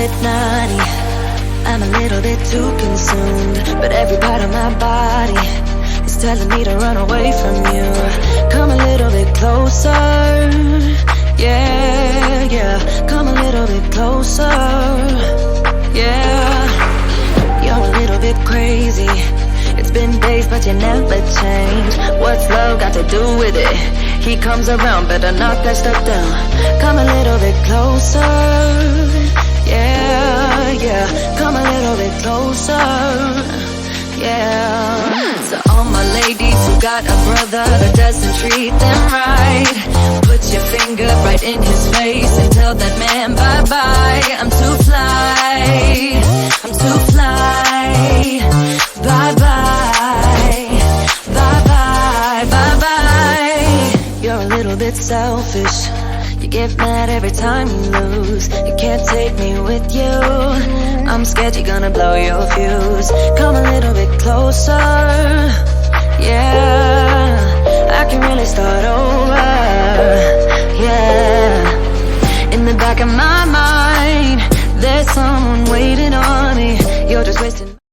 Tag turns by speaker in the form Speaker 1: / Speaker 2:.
Speaker 1: bit naughty, I'm a little bit too consumed, but every part of my body is telling me to run away from you. Come a little bit closer, yeah, yeah. Come a little bit closer, yeah. You're a little bit crazy. It's been days but you never change. What's love got to do with it? He comes around, better knock that stuff down. Come a little bit closer, yeah, yeah. Come a little bit closer, yeah. So all my ladies who got a brother that doesn't treat them right, put your finger right in his face and tell that man bye-bye. I'm too fly, I'm too fly. Bye-bye, bye-bye, bye-bye. You're a little bit selfish. You get mad every time you lose. You can't take me with you. I'm scared you're gonna blow your fuse. Come a little bit closer, yeah. I can really start over, yeah. In the back of my mind, there's someone waiting on me. You're just wasting